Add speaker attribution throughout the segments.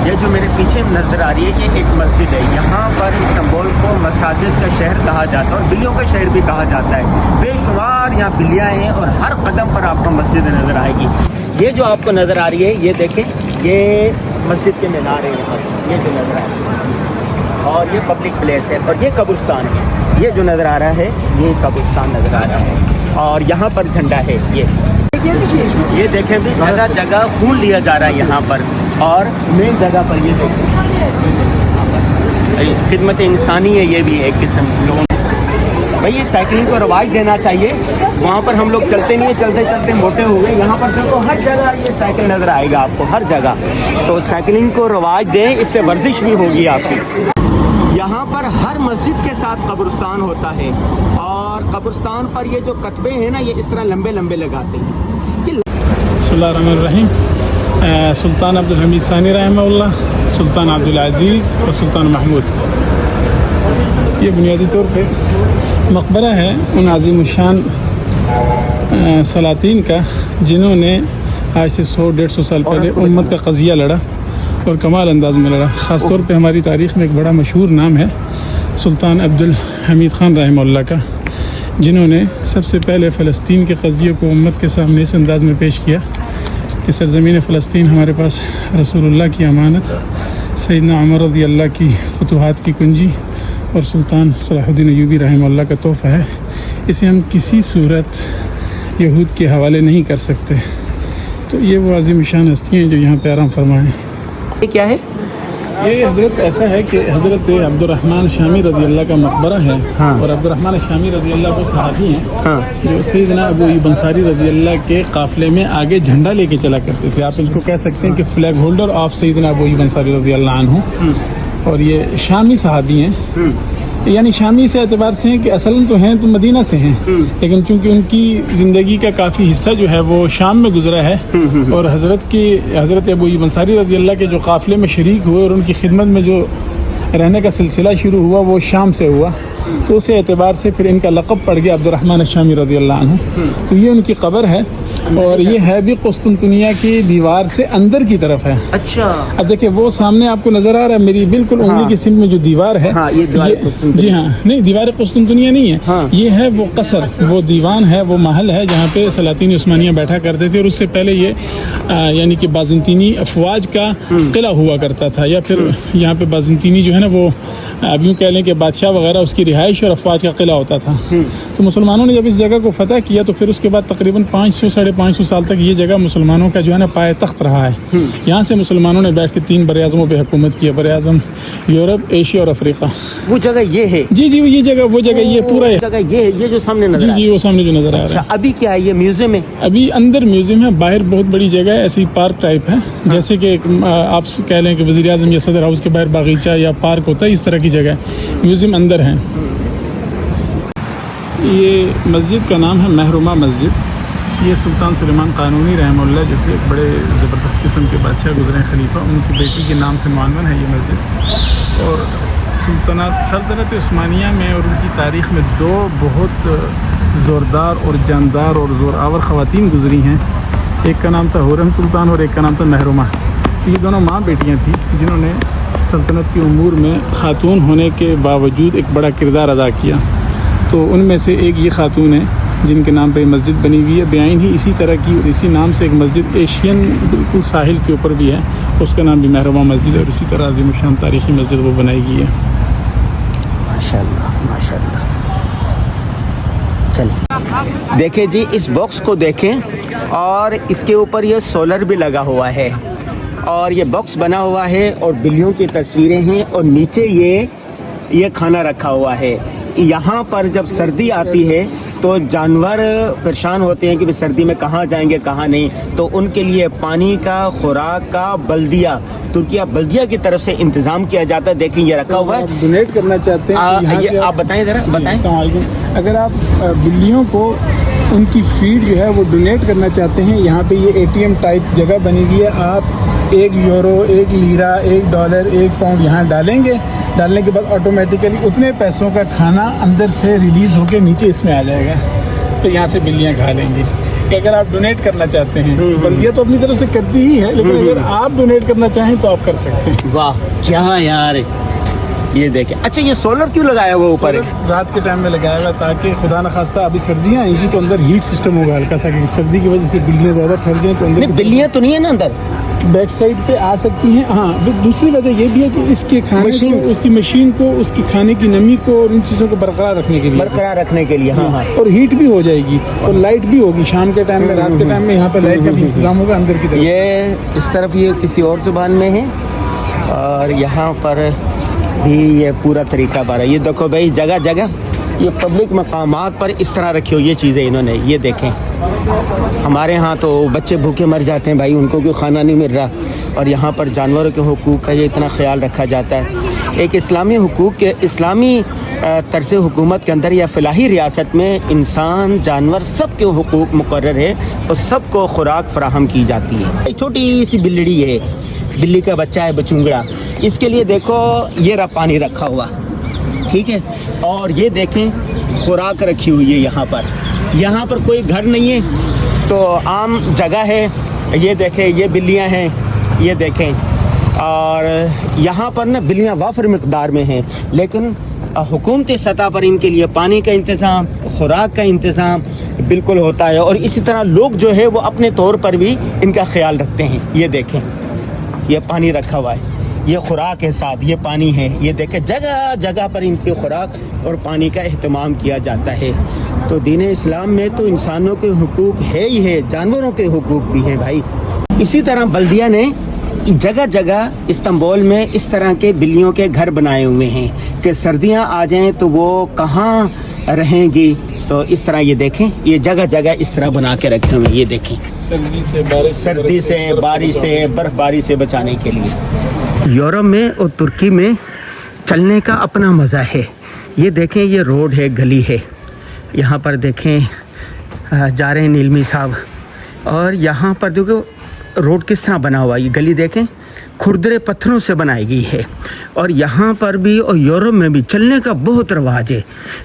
Speaker 1: یہ جو میرے پیچھے نظر آ رہی ہے یہ ایک مسجد ہے. یہاں پر استنبول کو مساجد کا شہر کہا جاتا ہے اور بلیوں کا شہر بھی کہا جاتا ہے. بے شمار یہاں بلیاں ہیں اور ہر قدم پر آپ کو مسجد نظر آئے گی. یہ جو آپ کو نظر آ رہی ہے یہ دیکھیں, یہ مسجد کے مینار ہے. یہاں یہ جو نظر آ رہی ہے اور یہ پبلک پلیس ہے اور یہ قبرستان ہے. یہ جو نظر آ رہا ہے یہ قبرستان نظر آ رہا ہے اور یہاں پر جھنڈا ہے. یہ دیکھیں بھی جگہ جگہ خون لیا جا رہا ہے یہاں پر. اور مین جگہ پر یہ دیکھیں خدمت انسانی ہے. یہ بھی ایک قسم لوگوں نے بھائی یہ سائیکلنگ کو رواج دینا چاہیے. وہاں پر ہم لوگ چلتے نہیں ہیں, چلتے چلتے موٹے ہو گئے. یہاں پر تو ہر جگہ یہ سائیکل نظر آئے گا آپ کو, ہر جگہ. تو سائیکلنگ کو رواج دیں, اس سے ورزش بھی ہوگی آپ کی. یہاں پر ہر مسجد کے ساتھ قبرستان ہوتا ہے اور قبرستان پر یہ جو کتبے ہیں نا یہ اس طرح لمبے لمبے لگاتے ہیں.
Speaker 2: بسم اللہ الرحمن الرحیم. سلطان عبدالحمید ثانی رحمہ اللہ, سلطان عبدالعزیز اور سلطان محمود. یہ بنیادی طور پہ مقبرہ ہے ان عظیم الشان سلاطین کا جنہوں نے آج سے 100-150 سال پہلے امت کا قضیہ لڑا اور کمال انداز میں لڑا. خاص طور پہ ہماری تاریخ میں ایک بڑا مشہور نام ہے سلطان عبدالحمید خان رحمہ اللہ کا, جنہوں نے سب سے پہلے فلسطین کے قضیے کو امت کے سامنے اس انداز میں پیش کیا کہ سرزمین فلسطین ہمارے پاس رسول اللہ کی امانت, سیدنا عمر رضی اللہ کی فتوحات کی کنجی اور سلطان صلاح الدین ایوبی رحمہ اللہ کا تحفہ ہے. اسے ہم کسی صورت یہود کے حوالے نہیں کر سکتے. تو یہ وہ عظیم شان ہستیاں ہیں جو یہاں پہ آرام فرما ہیں.
Speaker 1: یہ کیا ہے؟
Speaker 2: یہ حضرت ایسا ہے کہ حضرت عبد الرحمن شامی رضی اللہ کا مقبرہ ہے. اور عبد الرحمن شامی رضی اللہ وہ صحابی ہیں جو سیدنا ابو ایوب انصاری رضی اللہ کے قافلے میں آگے جھنڈا لے کے چلا کرتے تھے. آپ ان کو کہہ سکتے ہیں کہ فلیگ ہولڈر آف سیدنا ابو ایوب انصاری رضی اللہ عنہ. اور یہ شامی صحابی ہیں, یعنی شامی سے اعتبار سے ہیں کہ اصلاً تو ہیں تو مدینہ سے ہیں, لیکن چونکہ ان کی زندگی کا کافی حصہ جو ہے وہ شام میں گزرا ہے اور حضرت ابو ایوب انصاری رضی اللہ کے جو قافلے میں شریک ہوئے اور ان کی خدمت میں جو رہنے کا سلسلہ شروع ہوا وہ شام سے ہوا, تو اسی اعتبار سے پھر ان کا لقب پڑ گیا عبد الرحمن الشامی رضی اللہ عنہ. تو یہ ان کی قبر ہے اور یہ ہے بھی قسطنطنیہ کی دیوار سے اندر کی طرف ہے.
Speaker 1: اچھا,
Speaker 2: اب دیکھیں وہ سامنے آپ کو نظر آ رہا ہے میری بالکل انگلی کی سمت میں جو دیوار ہے, جی ہاں, نہیں دیوار قسطنطنیہ نہیں ہے, یہ ہے وہ قصر, وہ دیوان ہے, وہ محل ہے جہاں پہ سلاطین عثمانیہ بیٹھا کرتے تھے. اور اس سے پہلے یہ یعنی کہ بازنطینی افواج کا قلعہ ہوا کرتا تھا, یا پھر یہاں پہ بازنطینی جو ہے نا وہ اب یوں کہہ لیں کہ بادشاہ وغیرہ اس کی رہائش اور افواج کا قلعہ ہوتا تھا. تو مسلمانوں نے جب اس جگہ کو فتح کیا تو پھر اس کے بعد تقریباً 500-550 سال تک یہ جگہ مسلمانوں کا جو ہے نا پائے تخت رہا ہے. یہاں سے مسلمانوں نے بیٹھ کے 3 براعظموں پہ حکومت کیا, براعظم یورپ, ایشیا اور افریقہ.
Speaker 1: وہ جگہ یہ ہے؟
Speaker 2: جی یہ جگہ یہ پورا
Speaker 1: جگہ یہ جو سامنے نظر آ رہا ہے.
Speaker 2: جی وہ سامنے جو نظر آ رہا ہے.
Speaker 1: ابھی کیا ہے, یہ میوزیم ہے؟
Speaker 2: ابھی اندر میوزیم ہے, باہر بہت بڑی جگہ ہے, ایسی پارک ٹائپ ہے, جیسے کہ آپ کہہ لیں کہ وزیر اعظم یا صدر ہاؤس کے باہر باغیچہ یا پارک ہوتا ہے, اس طرح کی جگہ ہے. میوزیم اندر ہے. یہ مسجد کا نام ہے محرومہ مسجد. یہ سلطان سلیمان قانونی رحمہ اللہ جو کہ بڑے زبردست قسم کے بادشاہ گزرے خلیفہ, ان کی بیٹی کے نام سے معنون ہے یہ مسجد. اور سلطنت عثمانیہ میں اور ان کی تاریخ میں 2 بہت زوردار اور جاندار اور زور آور خواتین گزری ہیں. ایک کا نام تھا حورم سلطان اور ایک کا نام تھا محرومہ. یہ دونوں ماں بیٹیاں تھیں جنہوں نے سلطنت کی امور میں خاتون ہونے کے باوجود ایک بڑا کردار ادا کیا. تو ان میں سے ایک یہ خاتون ہے جن کے نام پہ مسجد بنی ہوئی ہے. بیائن ہی اسی طرح کی اور اسی نام سے ایک مسجد ایشین بالکل ساحل کے اوپر بھی ہے, اس کا نام بھی محرومہ مسجد ہے, اور اسی طرح عظیم الشان تاریخی مسجد وہ بنائی گئی ہے.
Speaker 1: ماشاءاللہ. چلیے دیکھیں جی, اس باکس کو دیکھیں اور اس کے اوپر یہ سولر بھی لگا ہوا ہے اور یہ باکس بنا ہوا ہے اور بلیوں کی تصویریں ہیں اور نیچے یہ کھانا رکھا ہوا ہے. یہاں پر جب سردی آتی ہے تو جانور پریشان ہوتے ہیں کہ سردی میں کہاں جائیں گے کہاں نہیں, تو ان کے لیے پانی کا, خوراک کا ترکیہ بلدیہ کی طرف سے انتظام کیا جاتا ہے. دیکھیں یہ رکھا ہوا ہے.
Speaker 2: ڈونیٹ کرنا چاہتے ہیں
Speaker 1: آپ بتائیں ذرا, بتائیں.
Speaker 2: اگر آپ بلیوں کو ان کی فیڈ جو ہے وہ ڈونیٹ کرنا چاہتے ہیں, یہاں پہ یہ ATM ٹائپ جگہ بنی ہوئی ہے. آپ 1 یورو, 1 لیرہ, 1 ڈالر, 1 پاؤنڈ یہاں ڈالیں گے. ڈالنے کے بعد آٹومیٹیکلی اتنے پیسوں کا کھانا اندر سے ریلیز ہو کے نیچے اس میں آ جائے گا, تو یہاں سے بلیاں کھا لیں گی. کہ اگر آپ ڈونیٹ کرنا چاہتے ہیں، بلدیہ تو اپنی طرف سے کرتی ہی ہے، لیکن اگر آپ ڈونیٹ کرنا چاہیں تو آپ کر سکتے ہیں۔
Speaker 1: واہ کیا یار، یہ دیکھیں۔ اچھا یہ سولر کیوں لگایا ہوا اوپر؟
Speaker 2: رات کے ٹائم میں لگایا ہوا تاکہ خدا نخواستہ ابھی سردیاں آئیں گی تو اندر ہیٹ سسٹم ہوگا ہلکا سا، کہ سردی کی وجہ سے بلیاں زیادہ پھیل جائیں تو اندر
Speaker 1: بلیاں تو نہیں ہے نا اندر؟
Speaker 2: بیک سائڈ پہ آ سکتی ہیں، ہاں۔ دوسری وجہ یہ بھی ہے کہ اس کے کھانے کو، اس کی مشین کو، اس کی کھانے کی نمی کو اور ان چیزوں کو برقرار رکھنے کے لیے، ہاں، اور ہیٹ بھی ہو جائے گی اور لائٹ بھی ہوگی شام کے ٹائم میں، رات کے ٹائم میں یہاں پہ لائٹ کا بھی انتظام ہوگا اندر کی طرف۔
Speaker 1: یہ اس طرف یہ کسی اور زبان میں ہے، اور یہاں پر بھی یہ پورا طریقہ بارہ۔ یہ دیکھو بھائی جگہ جگہ یہ پبلک مقامات پر اس طرح رکھی ہوئی یہ چیزیں انہوں نے، یہ دیکھیں۔ ہمارے ہاں تو بچے بھوکے مر جاتے ہیں بھائی، ان کو کوئی کھانا نہیں مل رہا، اور یہاں پر جانوروں کے حقوق کا یہ اتنا خیال رکھا جاتا ہے۔ ایک اسلامی حقوق کے، اسلامی طرز حکومت کے اندر یا فلاحی ریاست میں انسان، جانور سب کے حقوق مقرر ہے اور سب کو خوراک فراہم کی جاتی ہے۔ ایک چھوٹی سی بلڑی ہے، بلی کا بچہ ہے بچونگڑا، اس کے لیے دیکھو یہ رہا پانی رکھا ہوا، ٹھیک ہے، اور یہ دیکھیں خوراک رکھی ہوئی ہے یہاں پر کوئی گھر نہیں ہے تو عام جگہ ہے۔ یہ دیکھیں یہ بلیاں ہیں، یہ دیکھیں، اور یہاں پر نا بلیاں وافر مقدار میں ہیں، لیکن حکومتی سطح پر ان کے لیے پانی کا انتظام، خوراک کا انتظام بالکل ہوتا ہے، اور اسی طرح لوگ جو ہے وہ اپنے طور پر بھی ان کا خیال رکھتے ہیں۔ یہ دیکھیں یہ پانی رکھا ہوا ہے، یہ خوراک ہے، ساتھ یہ پانی ہے، یہ دیکھیں جگہ جگہ پر ان کی خوراک اور پانی کا اہتمام کیا جاتا ہے۔ تو دین اسلام میں تو انسانوں کے حقوق ہے ہی ہے، جانوروں کے حقوق بھی ہیں بھائی۔ اسی طرح بلدیہ نے جگہ جگہ استنبول میں اس طرح کے بلیوں کے گھر بنائے ہوئے ہیں کہ سردیاں آ جائیں تو وہ کہاں رہیں گی، تو اس طرح یہ دیکھیں یہ جگہ جگہ اس طرح بنا کے رکھے ہوئے ہیں، یہ دیکھیں سردی سے، بارش سے، برف باری سے بچانے کے لیے۔ یورپ میں اور ترکی میں چلنے کا اپنا مزہ ہے۔ یہ دیکھیں یہ روڈ ہے، گلی ہے، یہاں پر دیکھیں جا رہے ہیں نیلمی صاحب، اور یہاں پر دیکھو روڈ کس طرح بنا ہوا ہے، یہ گلی دیکھیں کھردرے پتھروں سے بنائی گئی ہے، اور یہاں پر بھی اور یورپ میں بھی چلنے کا بہت رواج ہے،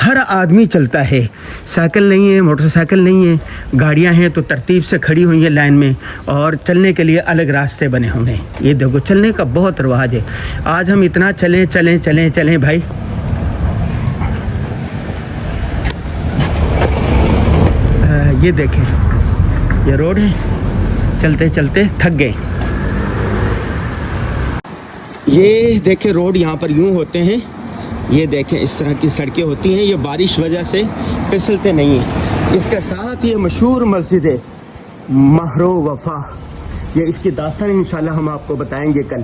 Speaker 1: ہر آدمی چلتا ہے، سائیکل نہیں ہے، موٹر سائیکل نہیں ہے، گاڑیاں ہیں تو ترتیب سے کھڑی ہوئی ہیں لائن میں، اور چلنے کے لیے الگ راستے بنے ہوئے ہیں۔ یہ دیکھو چلنے کا بہت رواج ہے۔ آج ہم اتنا چلیں بھائی، یہ دیکھیں یہ روڈ ہے، چلتے چلتے تھک گئے۔ یہ دیکھیں روڈ یہاں پر یوں ہوتے ہیں، یہ دیکھیں اس طرح کی سڑکیں ہوتی ہیں، یہ بارش وجہ سے پھسلتے نہیں ہیں۔ اس کے ساتھ یہ مشہور مسجد ہے مہر و وفا، یہ اس کی داستان انشاءاللہ ہم آپ کو بتائیں گے کل۔